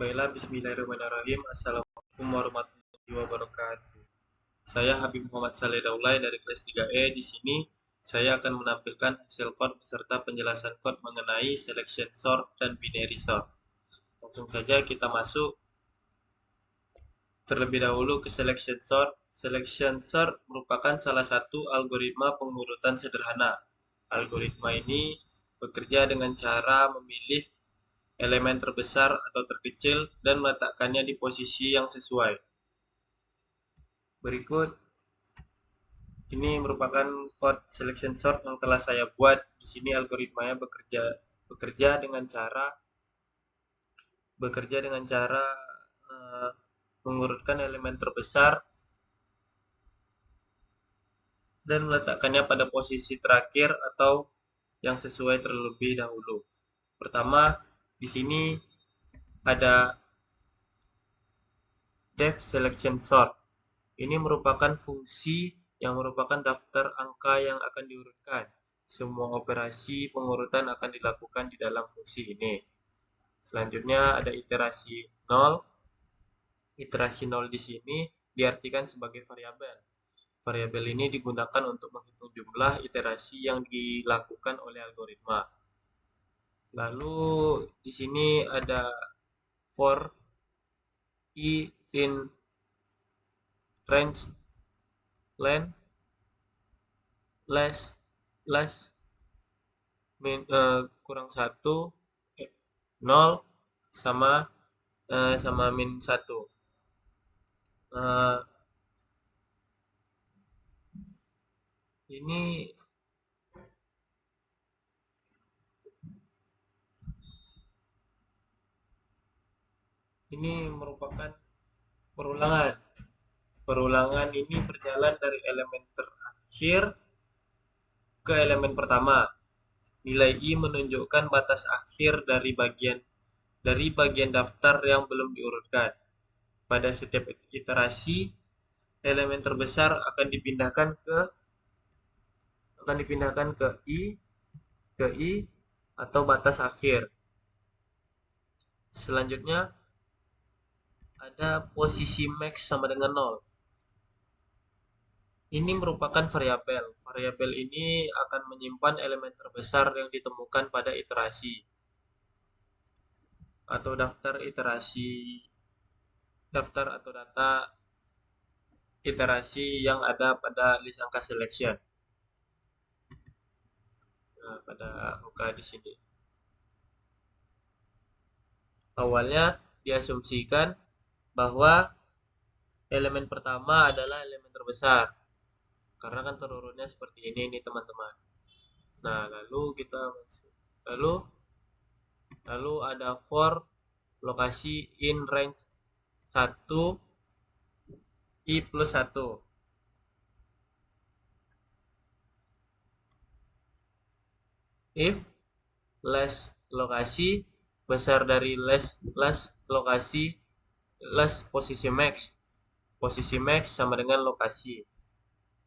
Baiklah, bismillahirrahmanirrahim. Assalamualaikum warahmatullahi wabarakatuh. Saya Habib Muhammad Saleh Daulay dari kelas 3E. Di sini saya akan menampilkan hasil code beserta penjelasan code mengenai selection sort dan binary sort. Langsung saja kita masuk terlebih dahulu ke selection sort. Selection sort merupakan salah satu algoritma pengurutan sederhana. Algoritma ini bekerja dengan cara memilih elemen terbesar atau terkecil dan meletakkannya di posisi yang sesuai. Berikut ini merupakan code selection sort yang telah saya buat. Di sini algoritmanya bekerja dengan cara mengurutkan elemen terbesar dan meletakkannya pada posisi terakhir atau yang sesuai terlebih dahulu. Pertama, di sini ada def selection sort. Ini merupakan fungsi yang merupakan daftar angka yang akan diurutkan. Semua operasi pengurutan akan dilakukan di dalam fungsi ini. Selanjutnya ada iterasi 0. Iterasi 0 di sini diartikan sebagai variabel. Variabel ini digunakan untuk menghitung jumlah iterasi yang dilakukan oleh algoritma. Lalu di sini ada for i in range len less kurang 1 0 sama min 1. Ini merupakan perulangan. Perulangan ini berjalan dari elemen terakhir ke elemen pertama. Nilai i menunjukkan batas akhir dari bagian daftar yang belum diurutkan. Pada setiap iterasi, elemen terbesar akan dipindahkan ke i atau batas akhir. Selanjutnya ada posisi max sama dengan 0. Ini merupakan variabel. Variabel ini akan menyimpan elemen terbesar yang ditemukan pada iterasi atau daftar atau data iterasi yang ada pada list angka selection. Nah, pada angka di sini. Awalnya diasumsikan bahwa elemen pertama adalah elemen terbesar. Karena kan terurutnya seperti ini nih teman-teman. Nah, lalu ada for lokasi in range 1 i plus 1. If less lokasi besar dari less lokasi less posisi max. Posisi max sama dengan lokasi.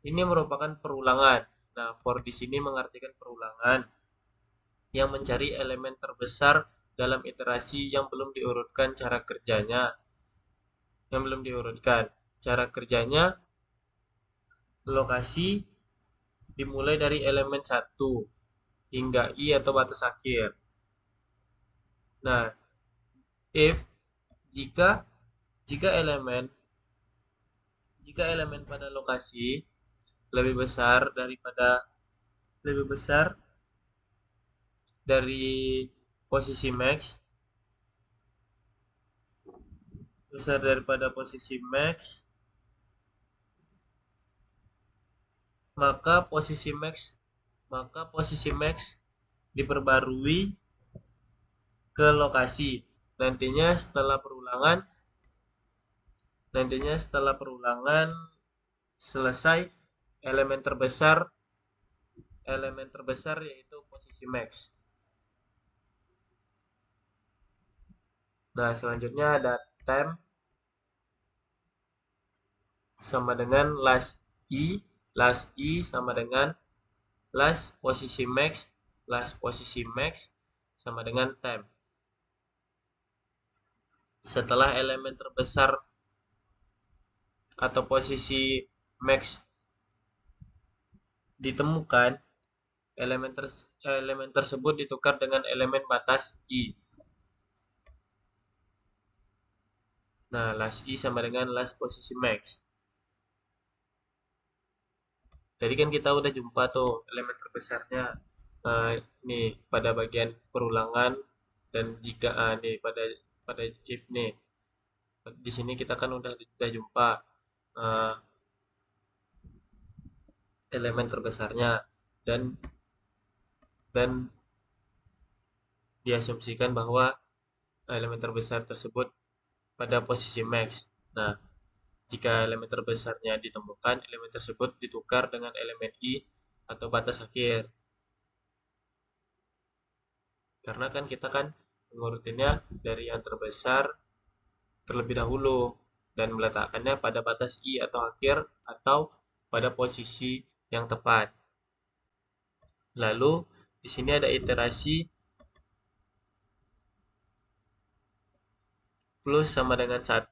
Ini merupakan perulangan. Nah, for di sini mengartikan perulangan yang mencari elemen terbesar dalam iterasi yang belum diurutkan cara kerjanya. Cara kerjanya lokasi dimulai dari elemen 1 hingga i atau batas akhir. Nah, if jika elemen pada lokasi lebih besar dari posisi max, maka posisi max diperbarui ke lokasi. Nantinya setelah perulangan selesai, elemen terbesar yaitu posisi max. Nah, selanjutnya ada temp sama dengan last i sama dengan last posisi max sama dengan temp. setelah elemen terbesar atau posisi max ditemukan, elemen tersebut ditukar dengan elemen batas I. Nah, last I sama dengan last posisi max. Tadi kan kita udah jumpa tuh elemen terbesarnya nih pada bagian perulangan, dan jika nih pada if nih. Di sini kita kan udah jumpa uh, elemen terbesarnya, dan dan diasumsikan bahwa elemen terbesar tersebut pada posisi max. Nah, jika elemen terbesarnya ditemukan, elemen tersebut ditukar dengan elemen I atau batas akhir. Karena kan kita kan mengurutinnya dari yang terbesar terlebih dahulu dan meletakkannya pada batas I atau akhir atau pada posisi yang tepat. Lalu di sini ada iterasi plus sama dengan 1.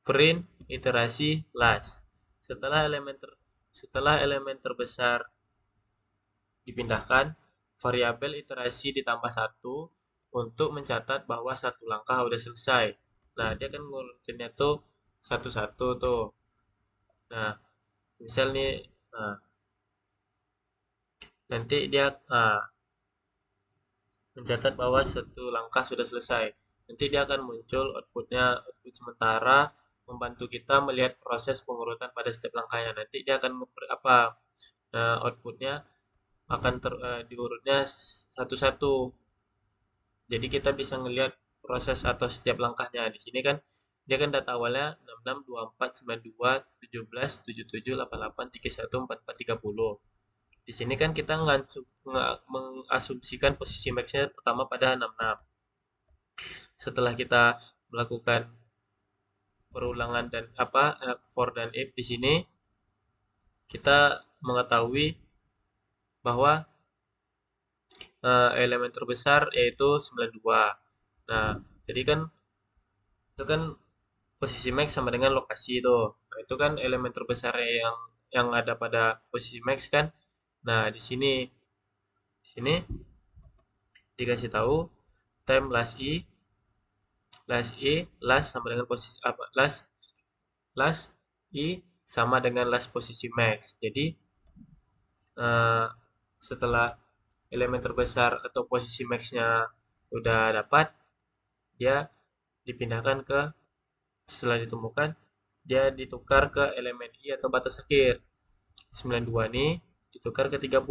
Print iterasi last. Setelah elemen terbesar dipindahkan, variabel iterasi ditambah 1 untuk mencatat bahwa satu langkah udah selesai. Nah, dia kan ngurutinnya tuh satu-satu tuh. Nah, misal nih, nanti dia mencatat bahwa satu langkah sudah selesai. Nanti dia akan muncul output sementara, membantu kita melihat proses pengurutan pada setiap langkahnya. Nanti dia akan outputnya akan diurutnya satu-satu. Jadi kita bisa ngelihat proses atau setiap langkahnya. Di sini kan dia kan data awalnya 66, 24, 92, 17, 77, 88, 31, 44, 30. Di sini kan kita mengasumsikan posisi max-nya pertama pada 66. Setelah kita melakukan perulangan dan for dan if, di sini kita mengetahui bahwa elemen terbesar yaitu 92. Nah, jadi kan itu kan posisi max sama dengan lokasi itu. Nah, itu kan elemen terbesar yang ada pada posisi max kan. Nah, di sini dikasih tahu time last last sama dengan posisi last I sama dengan last posisi max. Jadi setelah elemen terbesar atau posisi max-nya udah dapat, dia dipindahkan setelah ditemukan, dia ditukar ke elemen I atau batas akhir. 92 nih ditukar ke 30.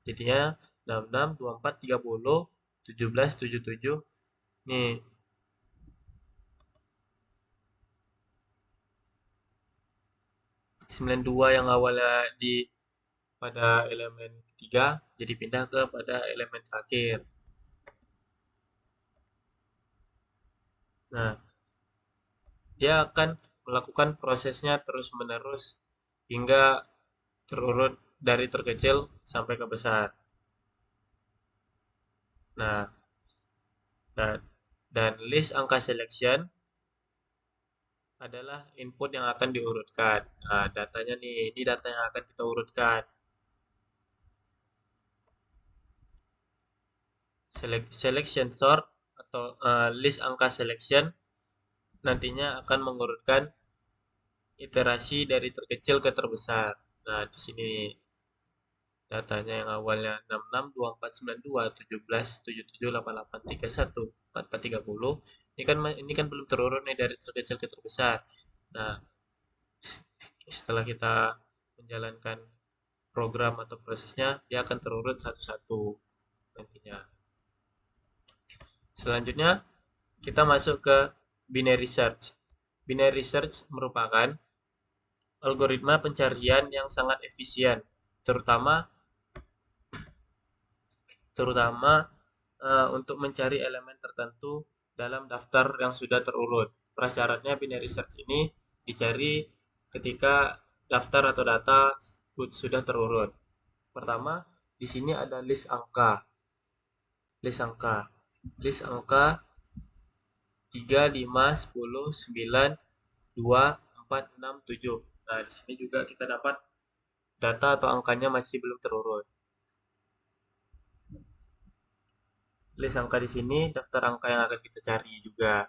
Jadinya 66, 24, 30, 17, 77. Nih, 92 yang awalnya pada elemen ketiga jadi pindah ke pada elemen terakhir. Nah, dia akan melakukan prosesnya terus-menerus hingga terurut dari terkecil sampai ke besar. Nah, dan list angka selection adalah input yang akan diurutkan. Nah, datanya nih, ini data yang akan kita urutkan. Selection sort atau list angka selection nantinya akan mengurutkan iterasi dari terkecil ke terbesar. Nah, di sini datanya yang awalnya 66, 24, 92, 17, 77, 88, 31, 44, 30. Ini kan belum terurut nih dari terkecil ke terbesar. Nah, setelah kita menjalankan program atau prosesnya, dia akan terurut satu-satu nantinya. Selanjutnya, kita masuk ke binary search. Binary search merupakan algoritma pencarian yang sangat efisien, terutama untuk mencari elemen tertentu dalam daftar yang sudah terurut. Prasyaratnya binary search ini dicari ketika daftar atau data sudah terurut. Pertama, di sini ada list angka. list angka 3, 5, 10, 9, 2, 4, 6, 7. Nah, di sini juga kita dapat data atau angkanya masih belum terurut. List angka di sini daftar angka yang akan kita cari juga.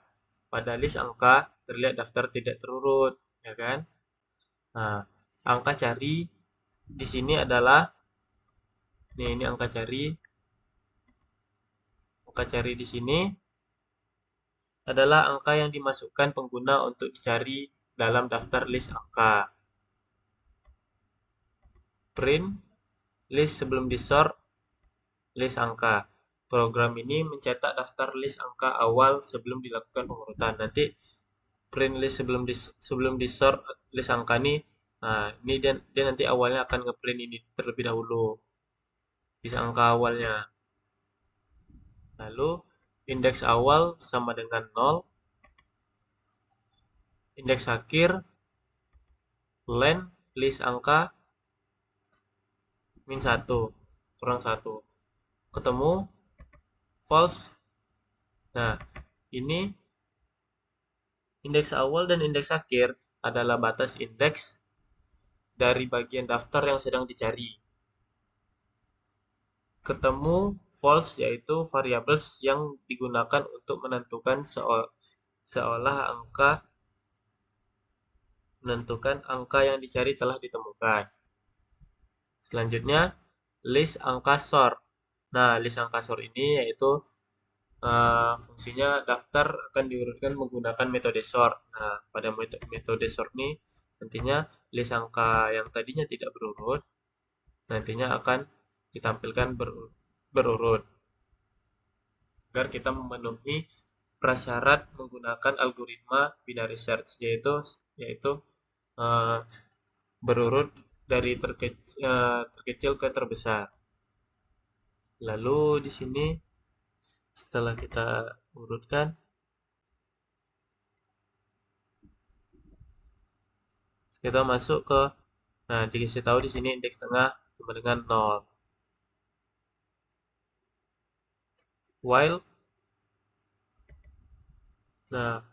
Pada list angka terlihat daftar tidak terurut, ya kan? Nah, angka cari di sini adalah ini angka cari. Angka cari di sini adalah angka yang dimasukkan pengguna untuk dicari dalam daftar list angka. Print list sebelum disort list angka. Program ini mencetak daftar list angka awal sebelum dilakukan pengurutan. Nanti print list sebelum disort list angka nih. Nah, ini dia nanti awalnya akan ngeprint ini terlebih dahulu. List angka awalnya. Lalu indeks awal sama dengan 0. Indeks akhir len list angka min 1 kurang 1. Ketemu false. Nah, ini indeks awal dan indeks akhir adalah batas indeks dari bagian daftar yang sedang dicari. Ketemu false yaitu variables yang digunakan untuk menentukan angka yang dicari telah ditemukan. Selanjutnya, list angka sort. Nah, list angka sort ini yaitu fungsinya daftar akan diurutkan menggunakan metode sort. Nah, pada metode sort ini nantinya list angka yang tadinya tidak berurut nantinya akan ditampilkan berurut agar kita memenuhi prasyarat menggunakan algoritma binary search yaitu uh, berurut dari terkecil ke terbesar. Lalu di sini setelah kita urutkan, kita masuk ke, nah dikasih tahu di sini indeks tengah sama dengan 0. While, nah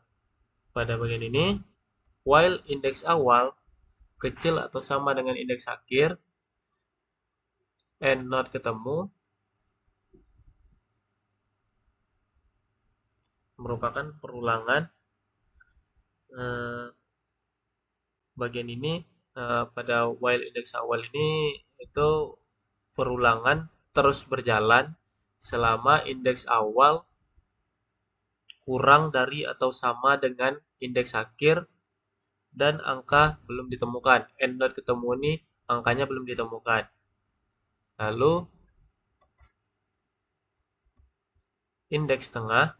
pada bagian ini, while indeks awal kecil atau sama dengan indeks akhir, and not ketemu, merupakan perulangan. Bagian ini pada while indeks awal ini itu perulangan terus berjalan selama indeks awal kurang dari atau sama dengan indeks akhir dan angka belum ditemukan. And not ketemu ini angkanya belum ditemukan. Lalu indeks tengah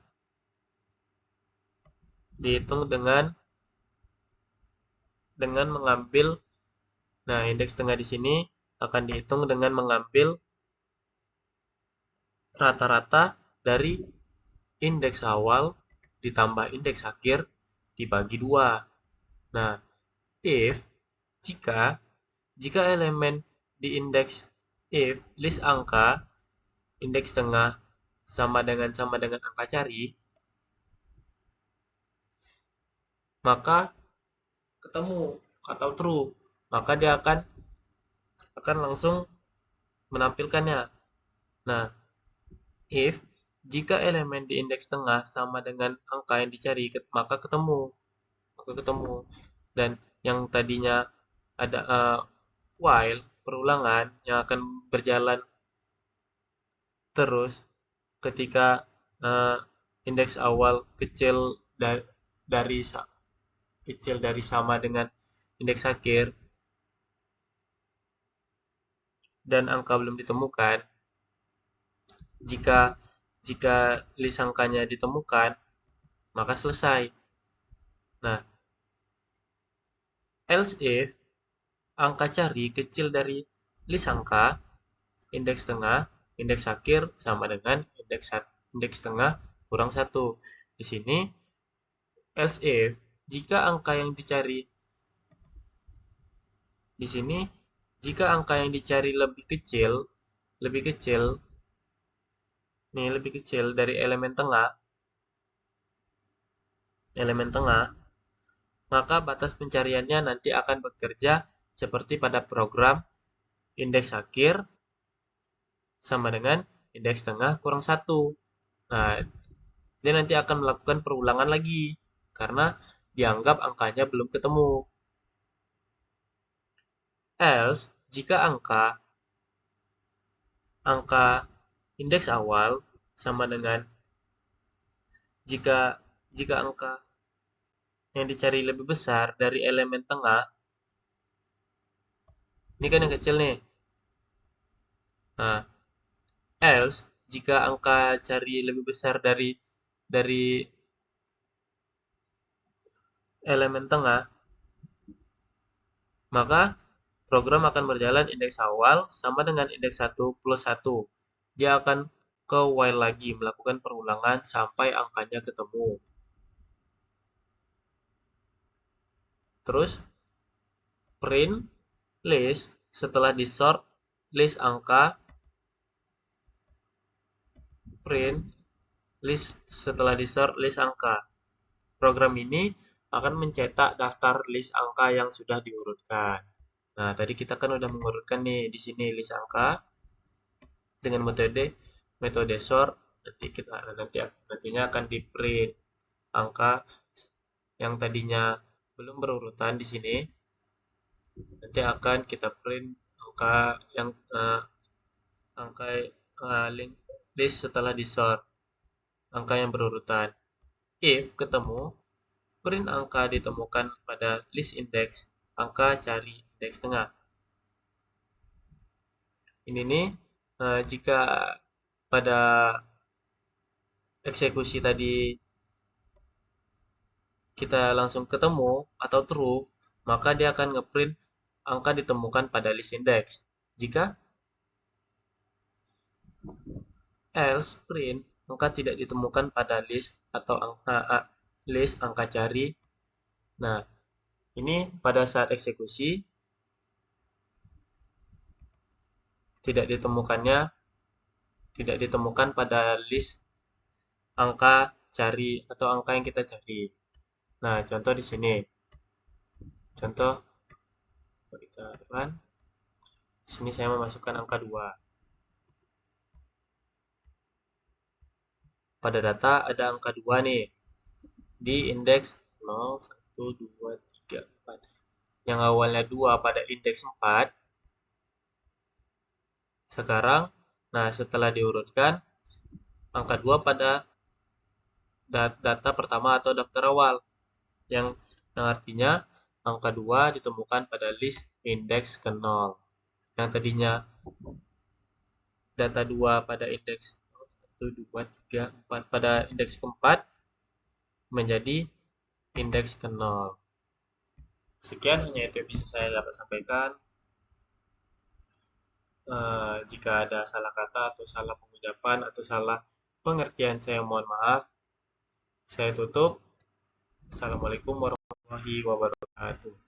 dihitung dengan mengambil, nah indeks tengah di sini akan dihitung dengan mengambil rata-rata dari indeks awal ditambah indeks akhir dibagi 2. Nah, jika elemen di indeks list angka indeks tengah sama dengan angka cari, maka ketemu atau true, maka dia akan langsung menampilkannya. Nah, jika elemen di indeks tengah sama dengan angka yang dicari, maka ketemu. Dan yang tadinya ada while perulangan yang akan berjalan terus ketika indeks awal kecil dari sama dengan indeks akhir dan angka belum ditemukan. Jika list angkanya ditemukan, maka selesai. Nah, else if angka cari kecil dari list angka, indeks tengah, indeks akhir sama dengan indeks tengah kurang 1. Di sini, else if jika angka yang dicari di sini, jika angka yang dicari lebih kecil nih lebih kecil dari elemen tengah, maka batas pencariannya nanti akan bekerja seperti pada program indeks akhir sama dengan indeks tengah kurang 1. Nah, dia nanti akan melakukan perulangan lagi karena dianggap angkanya belum ketemu. Else, jika angka indeks awal sama dengan jika jika angka yang dicari lebih besar dari elemen tengah, ini kan yang kecil nih. Nah, else jika angka cari lebih besar dari elemen tengah, maka program akan berjalan indeks awal sama dengan indeks 1 plus 1. Dia akan ke while lagi, melakukan perulangan sampai angkanya ketemu. Terus, print list setelah disort list angka, print list setelah disort list angka. Program ini akan mencetak daftar list angka yang sudah diurutkan. Nah, tadi kita kan udah mengurutkan nih di sini list angka dengan metode sort. Nantinya akan di print angka yang tadinya belum berurutan di sini. Nanti akan kita print angka yang angka list setelah di sort angka yang berurutan. If ketemu, print angka ditemukan pada list index, angka cari indeks tengah. Ini nih, jika pada eksekusi tadi kita langsung ketemu atau true, maka dia akan ngeprint angka ditemukan pada list index. Jika else print angka tidak ditemukan pada list atau list angka cari. Nah, ini pada saat eksekusi tidak ditemukan pada list angka cari atau angka yang kita cari. Nah, contoh di sini. Contoh kita run. Di sini saya memasukkan angka 2. Pada data ada angka 2 nih. Di indeks 0, 1, 2, 3, 4. Yang awalnya 2 pada indeks 4. Sekarang, nah setelah diurutkan, angka 2 pada data pertama atau daftar awal. Yang artinya angka 2 ditemukan pada list indeks ke 0. Yang tadinya data 2 pada indeks 1, 2, 3, 4 pada indeks keempat menjadi indeks ke 0. Sekian hanya itu yang bisa saya dapat sampaikan. Jika ada salah kata atau salah pengucapan atau salah pengertian, saya mohon maaf. Saya tutup. Assalamualaikum warahmatullahi wabarakatuh.